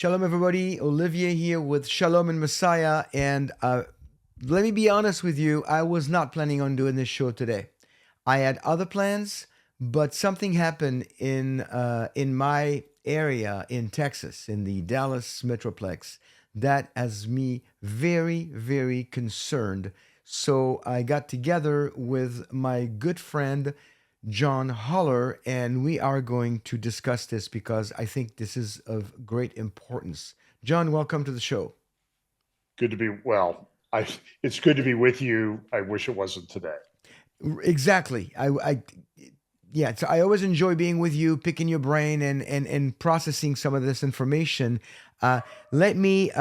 Shalom, everybody. Olivier here with Shalom and Messiah. And let me be honest with you, I was not planning on doing this show today. I had other plans, but something happened in my area in Texas, in the Dallas Metroplex, that has me very, very concerned. So I got together with my good friend John Holler, and we are going to discuss this because I think this is of great importance. John, welcome to the show. Good to be well. I It's good to be with you. I wish it wasn't today. Exactly. Yeah, so I always enjoy being with you, picking your brain, and processing some of this information. Uh, let me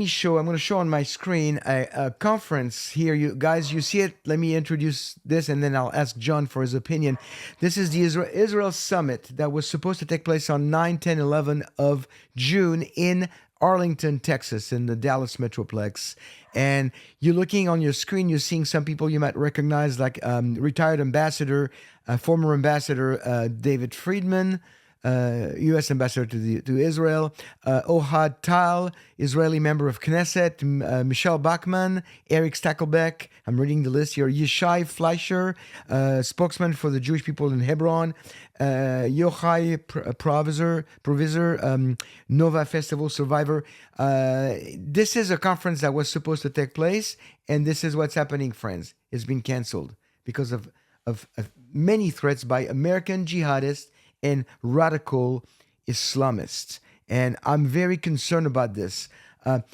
show. I'm going to show on my screen a conference here. You guys, you see it? Let me introduce this, and then I'll ask John for his opinion. This is the Israel Summit that was supposed to take place on 9, 10, 11 of June in Arlington, Texas, in the Dallas Metroplex. And you're looking on your screen, you're seeing some people you might recognize, like retired ambassador, former ambassador David Friedman, U.S. ambassador to Israel, Ohad Tal, Israeli member of Knesset, Michelle Bachman, Eric Stackelbeck. I'm reading the list here. Yishai Fleischer, spokesman for the Jewish people in Hebron, Yochai Provisor, Nova Festival survivor. This is a conference that was supposed to take place, and this is what's happening, friends. It's been canceled because of many threats by American jihadists and radical Islamists. And I'm very concerned about this.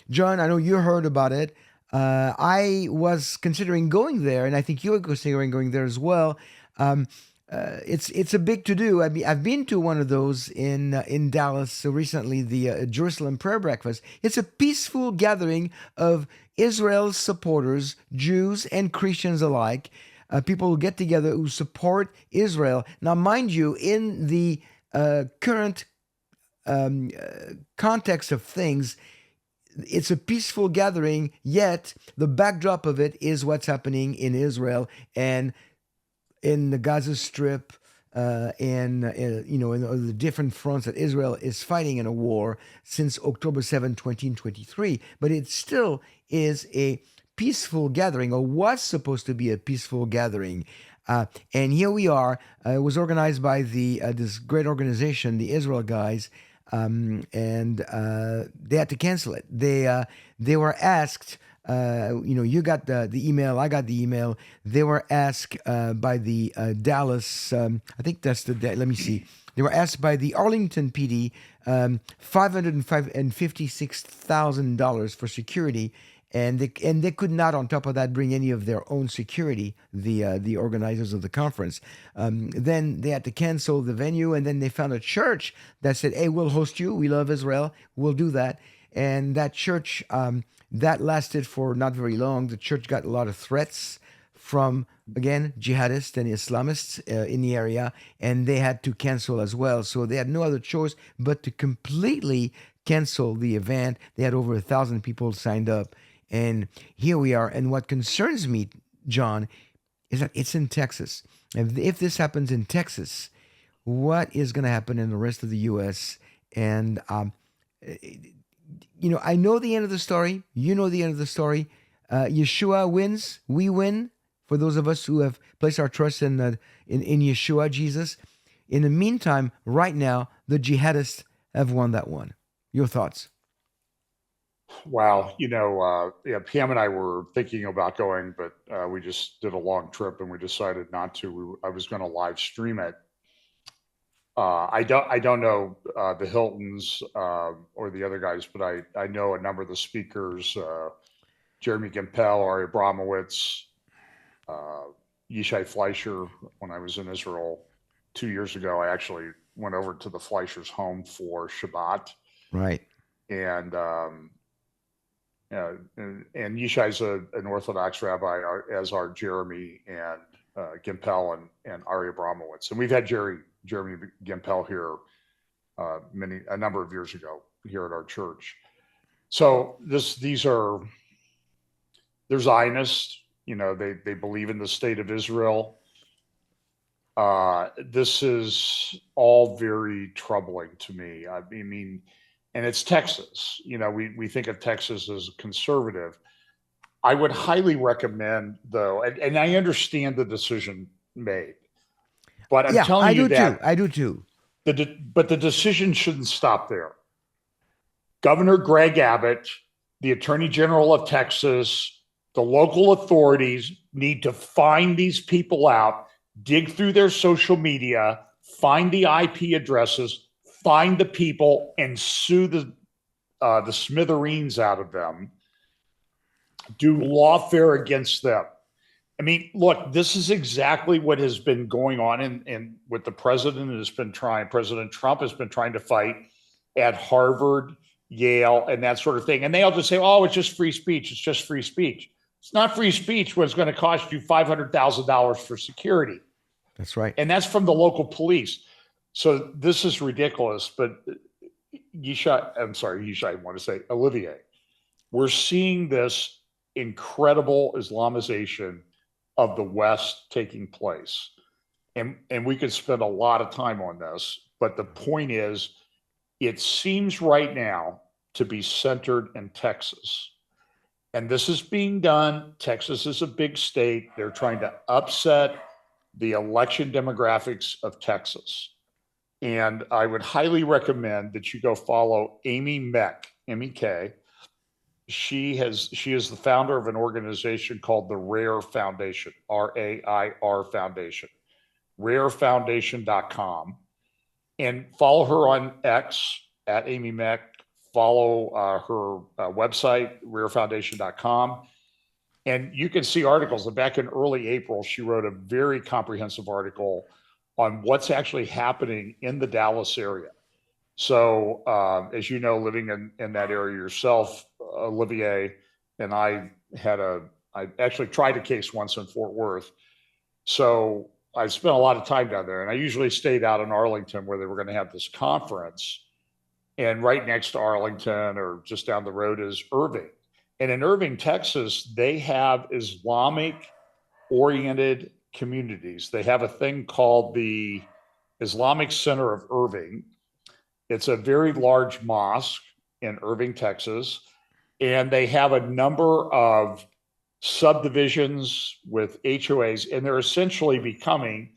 John, I know you heard about it. I was considering going there, and I think you were considering going there as well. Um, it's a big to do. I mean, I've been to one of those in Dallas recently, the Jerusalem Prayer Breakfast. It's a peaceful gathering of Israel's supporters, Jews and Christians alike, people who get together who support Israel. Now, mind you, in the current context of things, it's a peaceful gathering, yet the backdrop of it is what's happening in Israel and in the Gaza Strip, and in the different fronts that Israel is fighting in a war since October 7, 2023. But it still is a peaceful gathering, or was supposed to be a peaceful gathering. And here we are. It was organized by the this great organization, the Israel guys, and they had to cancel it. They were asked. You got the email. I got the email. They were asked by the Dallas. I think that's let me see. They were asked by the Arlington PD $556,000 for security, and they could not, on top of that, bring any of their own security. The organizers of the conference. Then they had to cancel the venue, and then they found a church that said, "Hey, we'll host you. We love Israel. We'll do that." And that church, that lasted for not very long. The church got a lot of threats from, again, jihadists and Islamists in the area, and they had to cancel as well. So they had no other choice but to completely cancel the event. They had over 1,000 people signed up, and here we are. And what concerns me, John, is that it's in Texas. If this happens in Texas, what is going to happen in the rest of the U.S.? And I know the end of the story. You know the end of the story. Yeshua wins. We win. For those of us who have placed our trust in Yeshua, Jesus. In the meantime, right now, the jihadists have won that one. Your thoughts? Wow. Yeah, Pam and I were thinking about going, but we just did a long trip and we decided not to. I was going to live stream it. I don't know the Hiltons or the other guys, but I know a number of the speakers: Jeremy Gimpel, Ari Abramowitz, uh, Yishai Fleischer. When I was in Israel 2 years ago, I actually went over to the Fleischers' home for Shabbat, Right. and and Yishai's an Orthodox rabbi, as are Jeremy and Gimpel and Ari Abramowitz. And we've had Jeremy Gimpel here a number of years ago here at our church. So they're Zionists. They believe in the state of Israel. This is all very troubling to me. I mean, and it's Texas. We think of Texas as conservative. I would highly recommend, though, and I understand the decision made, but I'm Yeah, telling I you do too. that I do too. but the decision shouldn't stop there. Governor Greg Abbott, the Attorney General of Texas, the local authorities need to find these people out, dig through their social media, find the IP addresses, find the people, and sue the smithereens out of them. Do lawfare against them. I mean, look, this is exactly what has been going on in what the president has been trying. President Trump has been trying to fight at Harvard, Yale, and that sort of thing. And they all just say, oh, it's just free speech. It's just free speech. It's not free speech when it's going to cost you $500,000 for security. That's right. And that's from the local police. So this is ridiculous. But Yishai, I want to say, Olivier, we're seeing this incredible Islamization of the West taking place. And we could spend a lot of time on this, but the point is, it seems right now to be centered in Texas. And this is being done. Texas is a big state. They're trying to upset the election demographics of Texas. And I would highly recommend that you go follow Amy Meck, M-E-K. She is the founder of an organization called the Rare Foundation, RAIR Foundation, rarefoundation.com. And follow her on X at Amy Meck. Follow her website, rarefoundation.com. And you can see articles. Back in early April, she wrote a very comprehensive article on what's actually happening in the Dallas area. So, as you know, living in that area yourself, Olivier, and I actually tried a case once in Fort Worth. So I spent a lot of time down there, and I usually stayed out in Arlington where they were going to have this conference. And right next to Arlington or just down the road is Irving. And in Irving, Texas, they have Islamic oriented communities. They have a thing called the Islamic Center of Irving. It's a very large mosque in Irving, Texas, and they have a number of subdivisions with HOAs, and they're essentially becoming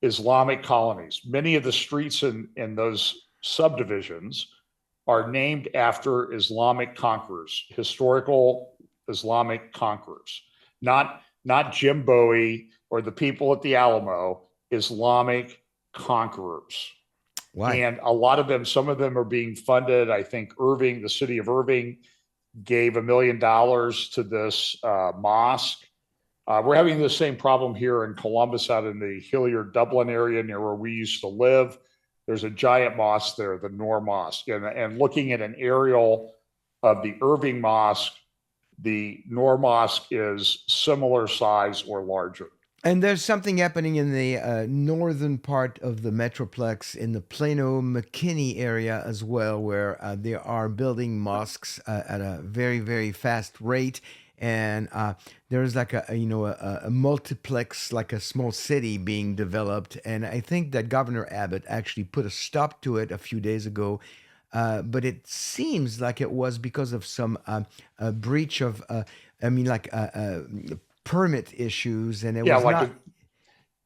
Islamic colonies. Many of the streets in those subdivisions are named after Islamic conquerors, historical Islamic conquerors, not Jim Bowie or the people at the Alamo, Islamic conquerors. Why? And a lot of them, some of them are being funded. I think Irving, the city of Irving, gave $1 million to this mosque. We're having the same problem here in Columbus, out in the Hilliard, Dublin area near where we used to live. There's a giant mosque there, the Noor Mosque. And looking at an aerial of the Irving Mosque, the Noor Mosque is similar size or larger. And there's something happening in the northern part of the Metroplex in the Plano McKinney area as well, where they are building mosques at a very, very fast rate. And there's like a multiplex, like a small city being developed. And I think that Governor Abbott actually put a stop to it a few days ago. But it seems like it was because of some breach of, permit issues, and it Yeah, was not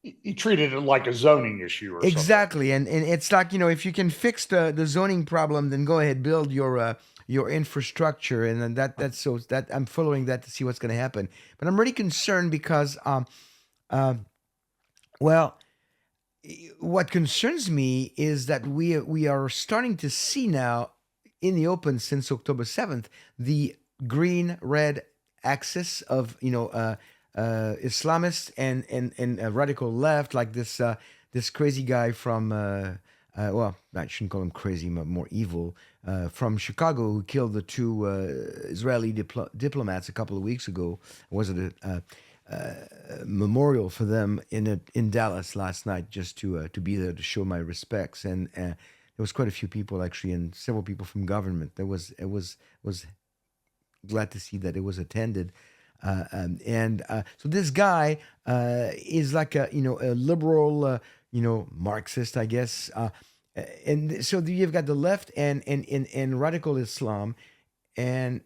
he treated it like a zoning issue or something. exactly. And it's like, if you can fix the zoning problem, then go ahead, build your infrastructure, and then that's so that I'm following that to see what's going to happen. But I'm really concerned because well, what concerns me is that we are starting to see now in the open since October 7th the green red axis of Islamists and radical left, like this crazy guy from well, I shouldn't call him crazy, but more evil, from Chicago, who killed the two Israeli diplomats a couple of weeks ago. Was it a memorial for them in Dallas last night, just to be there to show my respects? And there was quite a few people actually, and several people from government. Was glad to see that it was attended. So this guy is like a liberal Marxist, I guess, And so you've got the left and radical Islam, and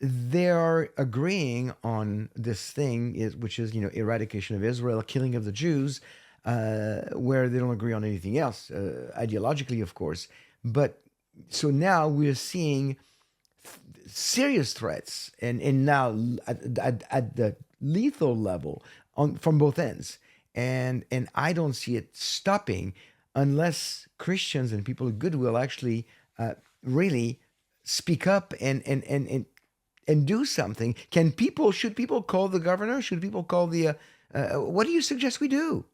they are agreeing on this thing, which is eradication of Israel, killing of the Jews, where they don't agree on anything else, ideologically, of course. But so now we're seeing serious threats, and now at the lethal level from both ends, and I don't see it stopping unless Christians and people of goodwill actually really speak up and do something. Should people call the governor? Should people call the what do you suggest we do?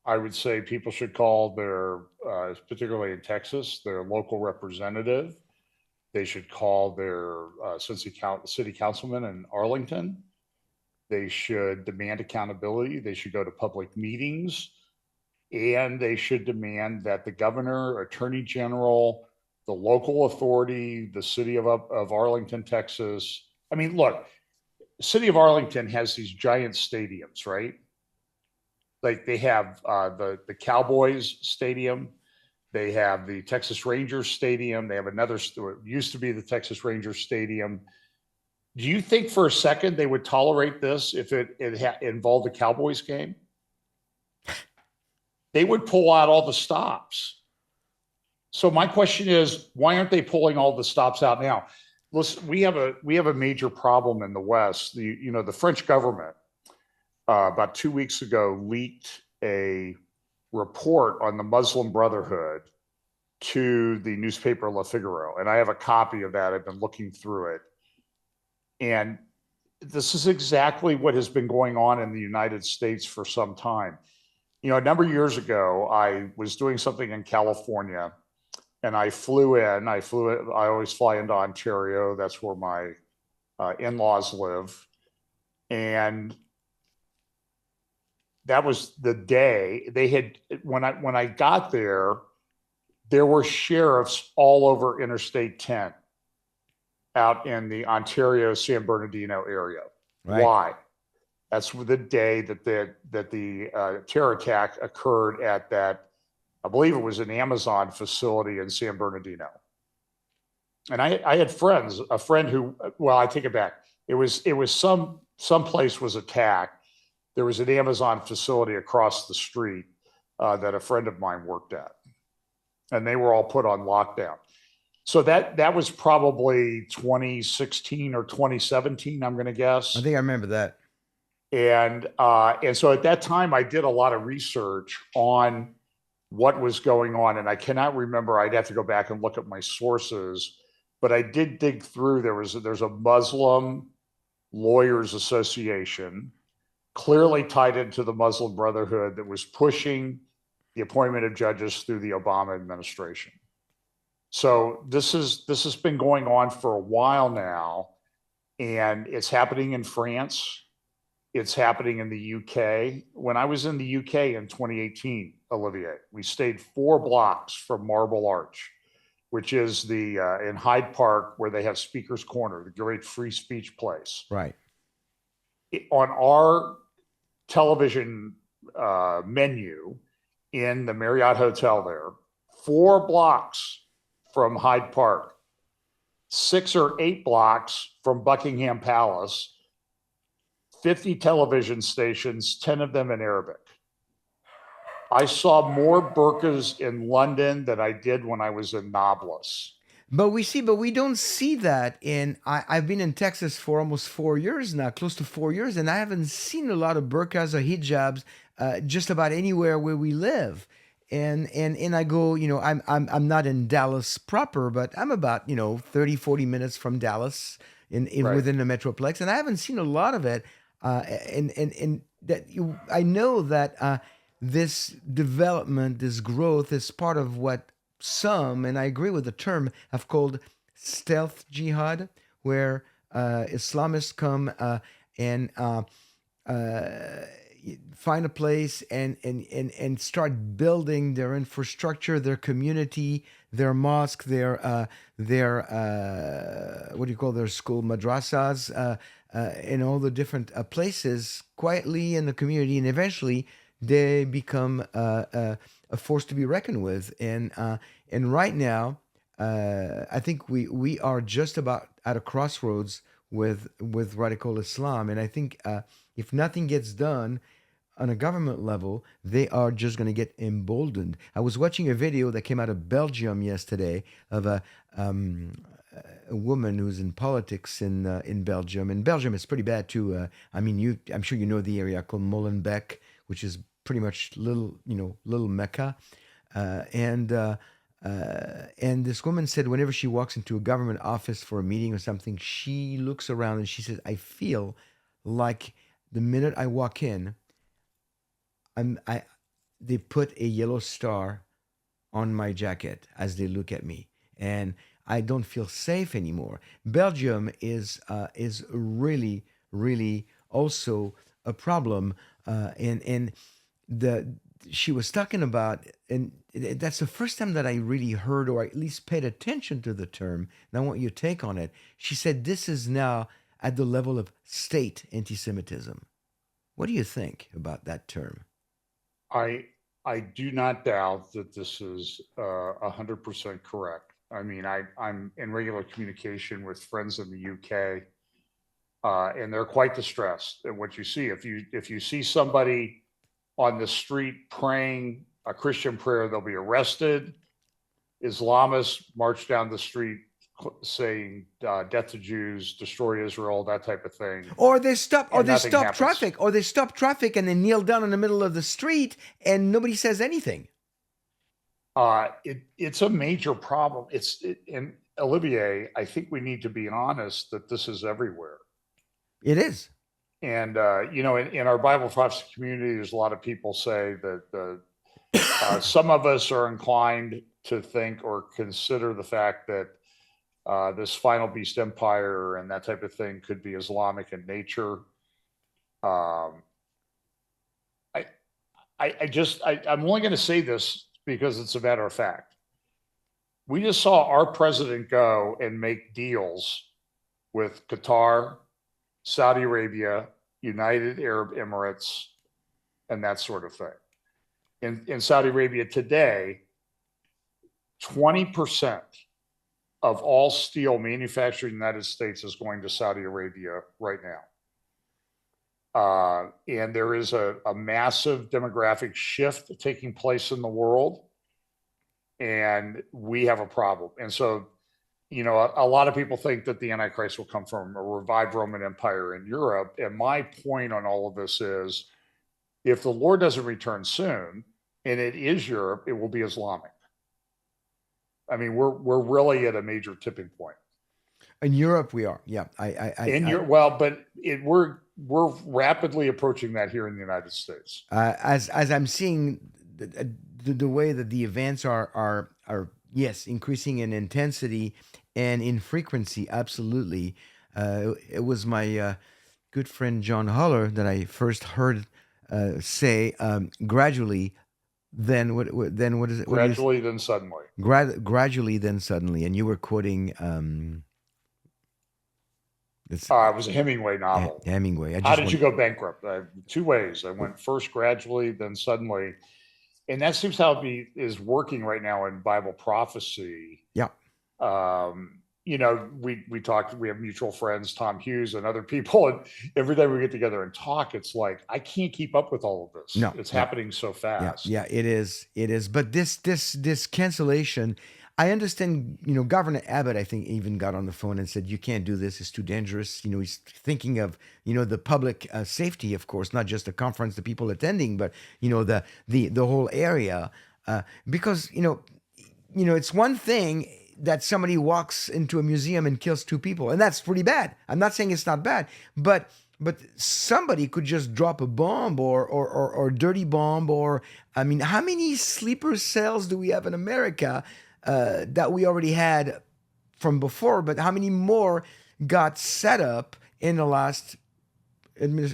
I would say people should call their, particularly in Texas, their local representative. They should call their city councilman in Arlington. They should demand accountability. They should go to public meetings, and they should demand that the governor, attorney general, the local authority, the city of Arlington, Texas. I mean, look, city of Arlington has these giant stadiums, right? Like they have the Cowboys stadium, they have the Texas Rangers stadium, they have another. It used to be the Texas Rangers stadium. Do you think for a second they would tolerate this if it involved a Cowboys game? They would pull out all the stops. So my question is, why aren't they pulling all the stops out now? Listen, we have a major problem in the West. The French government about 2 weeks ago leaked a report on the Muslim Brotherhood to the newspaper Le Figaro, and I have a copy of that. I've been looking through it, and this is exactly what has been going on in the United States for some time. A number of years ago, I was doing something in California, and I flew in. I always fly into Ontario. That's where my in-laws live, and that was the day they had. When I got there, there were sheriffs all over Interstate 10 out in the Ontario San Bernardino area. Right. Why? That's the day that the terror attack occurred at that. I believe it was an Amazon facility in San Bernardino. And I had friends, a friend who, well, I take it back. It was some place was attacked. There was an Amazon facility across the street that a friend of mine worked at, and they were all put on lockdown. So that was probably 2016 or 2017, I'm going to guess. I think I remember that. And so at that time, I did a lot of research on what was going on, and I cannot remember. I'd have to go back and look at my sources, but I did dig through. There's a Muslim Lawyers Association, clearly tied into the Muslim Brotherhood, that was pushing the appointment of judges through the Obama administration. So this has been going on for a while now, and it's happening in France. It's happening in the UK. When I was in the UK in 2018, Olivier, we stayed 4 blocks from Marble Arch, which is the in Hyde Park, where they have Speaker's Corner, the great free speech place. Right. On our television menu in the Marriott Hotel there, 4 blocks from Hyde Park, 6 or 8 blocks from Buckingham Palace, 50 television stations, 10 of them in Arabic. I saw more burqas in London than I did when I was in Nablus. But we don't see that I've been in Texas for almost 4 years now, close to 4 years, and I haven't seen a lot of burqas or hijabs just about anywhere where we live. And I go, I'm not in Dallas proper, but I'm about 30, 40 minutes from Dallas in Right. within the metroplex, and I haven't seen a lot of it. And I know that this development, this growth, is part of what some, and I agree with the term, have called stealth jihad, where Islamists come and find a place and start building their infrastructure, their community, their mosque, their what do you call their school, madrasas, in all the different places quietly in the community, and eventually they become a force to be reckoned with. And right now, I think we are just about at a crossroads with radical Islam. And I think if nothing gets done on a government level, they are just going to get emboldened. I was watching a video that came out of Belgium yesterday of um, a woman who's in politics in Belgium. And Belgium is pretty bad too. I mean, I'm sure you know the area called Molenbeek, which is pretty much little Mecca. Uh, and uh, and this woman said whenever she walks into a government office for a meeting or something, she looks around and she says, "I feel like the minute I walk in, I they put a yellow star on my jacket as they look at me, and I don't feel safe anymore." Belgium is really really also a problem, and the she was talking about, and that's the first time that I really heard or at least paid attention to the term. And I want your take on it. She said this is now at the level of state anti-Semitism. What do you think about that term? I I do not doubt that this is 100% correct. I mean, I'm in regular communication with friends in the UK, and they're quite distressed at what you see. If you see somebody on the street praying a Christian prayer, they'll be arrested. Islamists march down the street saying "Death to Jews," "Destroy Israel," that type of thing, Or and they nothing stop happens. traffic, or they stop traffic and they kneel down in the middle of the street and nobody says anything. It's a major problem. And Olivier, I think we need to be honest that this is everywhere. It is. And in our Bible prophecy community, there's a lot of people say that some of us are inclined to think or consider the fact that this final beast empire and that type of thing could be Islamic in nature. Um, I, I'm only going to say this because it's a matter of fact. We just saw our president go and make deals with Qatar, Saudi Arabia, United Arab Emirates, and that sort of thing. In Saudi Arabia today, 20% of all steel manufactured in the United States is going to Saudi Arabia right now. And there is a massive demographic shift taking place in the world, and we have a problem. And so, a lot of people think that the Antichrist will come from a revived Roman Empire in Europe. And my point on all of this is if the Lord doesn't return soon, and it is Europe, it will be Islamic. I mean, we're really at a major tipping point. In Europe, we are. Yeah. In Europe, well, but we're rapidly approaching that here in the United States. As I'm seeing the way that the events are yes increasing in intensity and in frequency. Absolutely. It was my good friend John Holler that I first heard say gradually. Then what is it? What do you Gradually, then suddenly. gradually then suddenly? And you were quoting it's It was a Hemingway novel. Hemingway. I How just did you want go bankrupt? Two ways. I went first gradually, then suddenly, and that seems how it is working right now in Bible prophecy. yeah. We talked. We have mutual friends, Tom Hughes and other people, and every time we get together and talk, it's like I can't keep up with all of this. No. It's Yeah. happening so Yeah, fast. yeah, it is. It is. But this cancellation, I understand. Governor Abbott, I think, even got on the phone and said, "You can't do this. It's too dangerous." He's thinking of the public safety, of course, not just the conference, the people attending, but the whole area, because it's one thing that somebody walks into a museum and kills two people, and that's pretty bad. I'm not saying it's not bad, but somebody could just drop a bomb or dirty bomb, or I mean, how many sleeper cells do we have in America that we already had from before? But how many more got set up in the last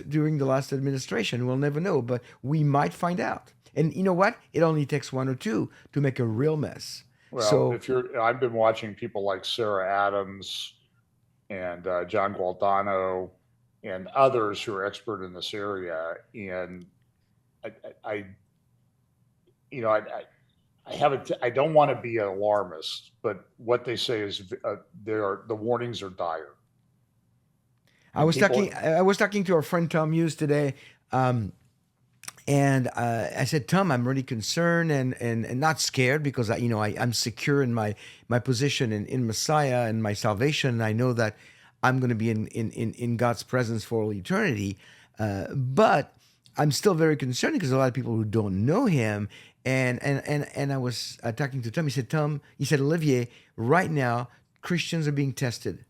during the last administration? We'll never know, but we might find out. And you know what? It only takes one or two to make a real mess. Well, So I've been watching people like Sarah Adams and John Gualdano and others who are expert in this area, and I you know, I have it. I don't want to be an alarmist, but what they say is the warnings are dire, I and was people. talking. I was talking to our friend Tom Hughes today, um, and I said, Tom, I'm really concerned and not scared because I'm secure in my position in Messiah and my salvation. And I know that I'm going to be in God's presence for all eternity. But I'm still very concerned because a lot of people who don't know Him. And I was talking to Tom. He said, Tom, he said, Olivier, right now Christians are being tested.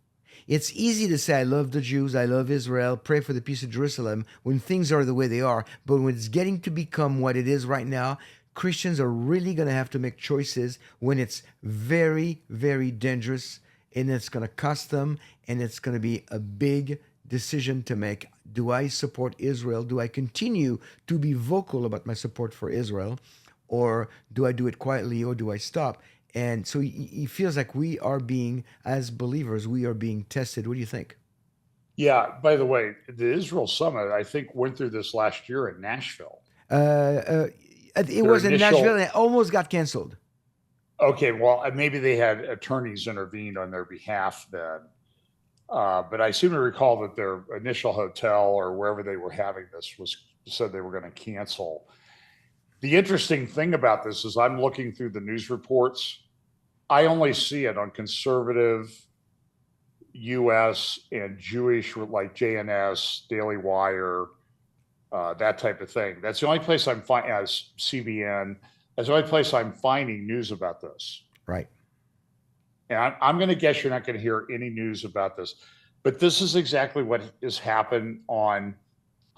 It's easy to say, I love the Jews, I love Israel, pray for the peace of Jerusalem when things are the way they are. But when it's getting to become what it is right now, Christians are really going to have to make choices when it's very, very dangerous and it's going to cost them and it's going to be a big decision to make. Do I support Israel? Do I continue to be vocal about my support for Israel? Or do I do it quietly or do I stop? And so he feels like we are being, as believers, we are being tested. What do you think? Yeah. By the way, the Israel summit I think went through this last year in Nashville. Uh, uh, it Their was in Nashville initial. and it almost got canceled. Okay, well, maybe they had attorneys intervened on their behalf then. But I seem to recall that their initial hotel or wherever they were having this was said they were going to cancel. The interesting thing about this is I'm looking through the news reports. I only see it on conservative US and Jewish like JNS, Daily Wire, that type of thing. That's the only place I'm finding as CBN. That's the only place I'm finding news about this. Right. And I'm going to guess you're not going to hear any news about this, but this is exactly what has happened on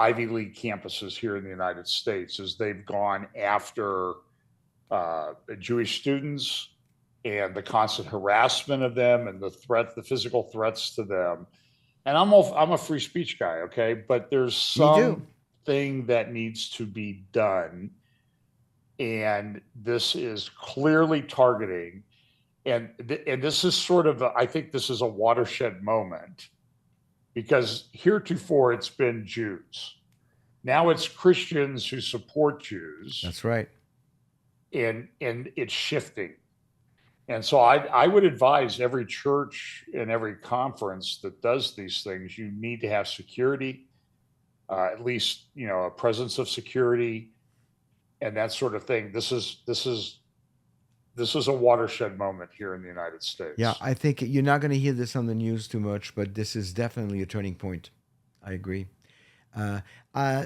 Ivy League campuses here in the United States. Is they've gone after Jewish students and the constant harassment of them and the physical threats to them. And I'm a free speech guy, okay, but there's Me too. something that needs to be done, and this is clearly targeting. And this is sort of I think this is a watershed moment because heretofore it's been Jews. Now it's Christians who support Jews, That's right. and it's shifting. And so I would advise every church and every conference that does these things, you need to have security, at least a presence of security and that sort of thing. This is a watershed moment here in the United Yeah, States. I think you're not going to hear this on the news too much, but this is definitely a turning point. I agree. Uh,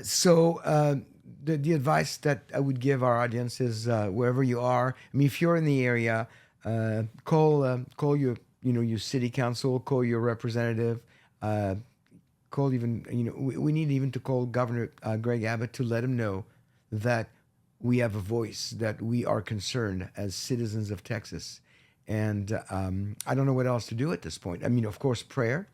so the advice that I would give our audience is wherever you are. I mean, if you're in the area, call your your city council, call your representative, uh, call even we need even to call Governor Greg Abbott to let him know that we have a voice, that we are concerned as citizens of Texas, and I don't know what else to do at this point. I mean, of course, prayer,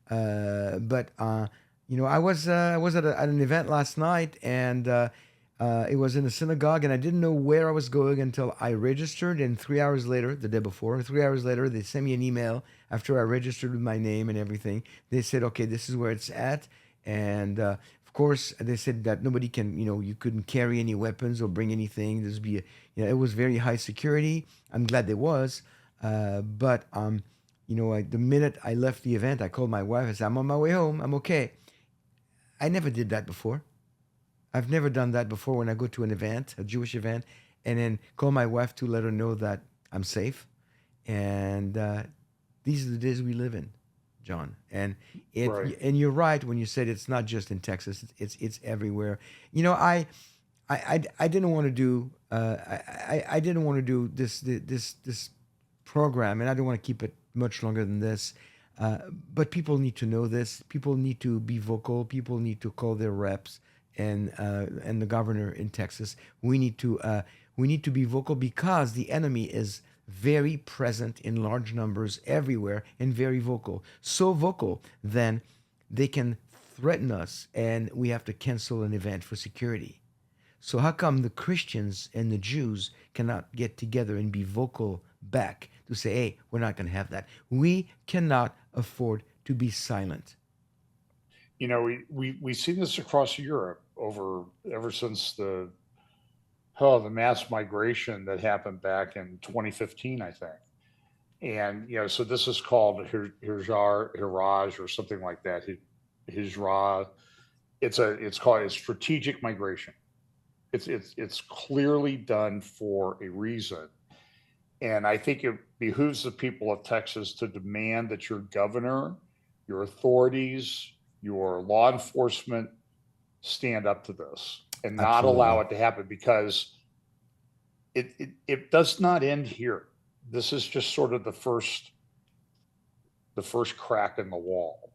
but I was at an event last night, and it was in a synagogue, and I didn't know where I was going until I registered. And 3 hours later, the day before, 3 hours later, they sent me an email after I registered with my name and everything. They said, "Okay, this is where it's at," and of course, they said that nobody can, you couldn't carry any weapons or bring anything. This would be, it was very high security. I'm glad there was, but the minute I left the event, I called my wife. I said, "I'm on my way home. I'm okay." I never did that before. I've never done that before when I go to an event, a Jewish event, and then call my wife to let her know that I'm safe. And these are the days we live in, John. And Right. you're right when you said it's not just in Texas; it's everywhere. I didn't want to do I didn't want to do this program, and I don't want to keep it much longer than this. But people need to know this. People need to be vocal. People need to call their reps and the governor in Texas. We need to be vocal because the enemy is very present in large numbers everywhere and very vocal. So vocal, then they can threaten us, and we have to cancel an event for security. So how come the Christians and the Jews cannot get together and be vocal back to say, hey, we're not going to have that? We cannot afford to be silent. we've seen this across Europe ever since the mass migration that happened back in 2015, I think. And so this is called Hiraj or something like that. Hijra. It's called a strategic migration. It's clearly done for a reason. And I think it behooves the people of Texas to demand that your governor, your authorities, your law enforcement stand up to this and not allow Absolutely. it to happen, because it does not end here. This is just sort of the first crack in the wall,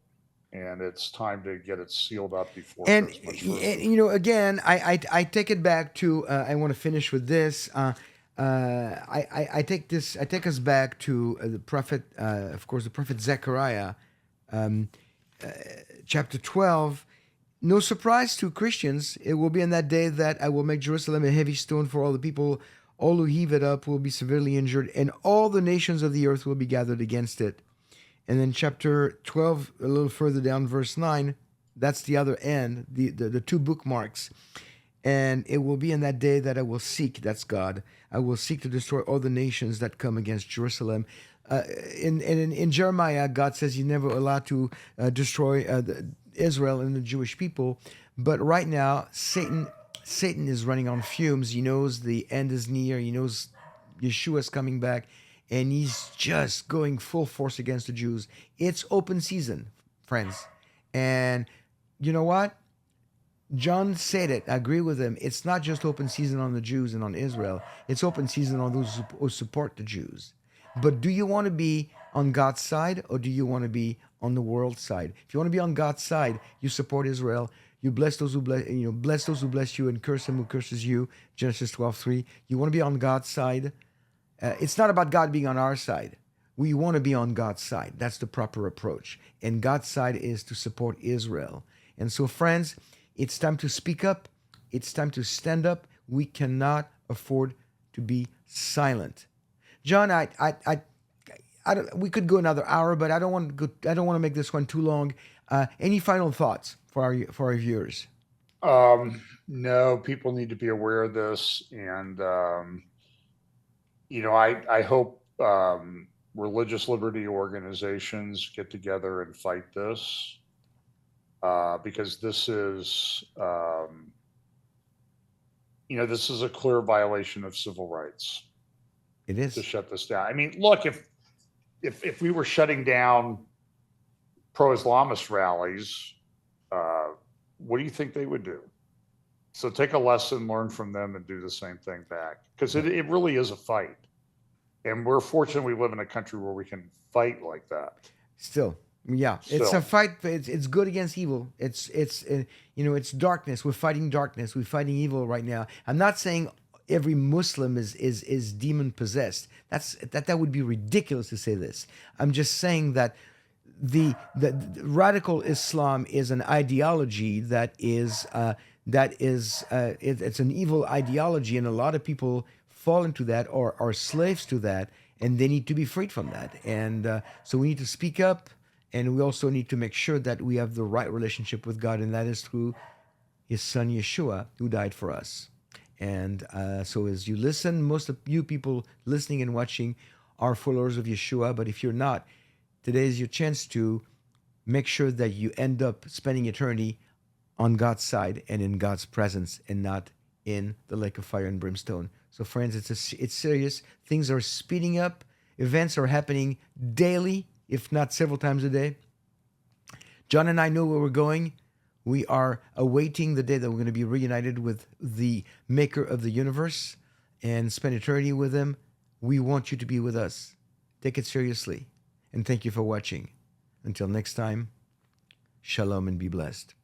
and it's time to get it sealed up before it And, goes much further. again, I take it back to. I want to finish with this. I take us back to the prophet, of course, the prophet Zechariah, chapter 12. No surprise to Christians, it will be in that day that I will make Jerusalem a heavy stone for all the people. All who heave it up will be severely injured, and all the nations of the earth will be gathered against it. And then chapter 12, a little further down, verse 9, that's the other end, the two bookmarks. And it will be in that day that I will seek, that's God, I will seek to destroy all the nations that come against Jerusalem. In Jeremiah, God says He's never allowed to destroy Israel and the Jewish people. But right now, Satan is running on fumes. He knows the end is near. He knows Yeshua is coming back, and he's just going full force against the Jews. It's open season, friends. And you know what? John said it. I agree with him. It's not just open season on the Jews and on Israel. It's open season on those who support the Jews. But do you want to be on God's side, or do you want to be on the world's side? If you want to be on God's side, you support Israel. You bless those who bless, bless those who bless you, and curse him who curses you. Genesis 12:3. You want to be on God's side. It's not about God being on our side. We want to be on God's side. That's the proper approach. And God's side is to support Israel. And so, friends, it's time to speak up. It's time to stand up. We cannot afford to be silent. John, we could go another hour, but I don't want to go. I don't want to make this one too long. Any final thoughts for our viewers? No, people need to be aware of this, and I hope religious liberty organizations get together and fight this, because this is a clear violation of civil rights It to is. shut this down. I mean, look, if we were shutting down pro-Islamist rallies, what do you think they would do? So take a lesson, learn from them, and do the same thing back, because it really is a fight. And we're fortunate we live in a country where we can fight like that. Still, yeah, it's a Still, fight. It's good against evil. It's darkness. We're fighting darkness. We're fighting evil right now. I'm not saying every Muslim is demon possessed. That would be ridiculous to say this. I'm just saying that the radical Islam is an ideology it's an evil ideology, and a lot of people fall into that or are slaves to that, and they need to be freed from that. And so we need to speak up, and we also need to make sure that we have the right relationship with God, and that is through His Son Yeshua, who died for us. And so as you listen, most of you people listening and watching are followers of Yeshua, but if you're not, today is your chance to make sure that you end up spending eternity on God's side and in God's presence, and not in the lake of fire and brimstone. So, friends, it's serious. Things are speeding up. Events are happening daily, if not several times a day. John and I know where we're going. We are awaiting the day that we're going to be reunited with the Maker of the universe and spend eternity with Him. We want you to be with us. Take it seriously. And thank you for watching. Until next time, shalom and be blessed.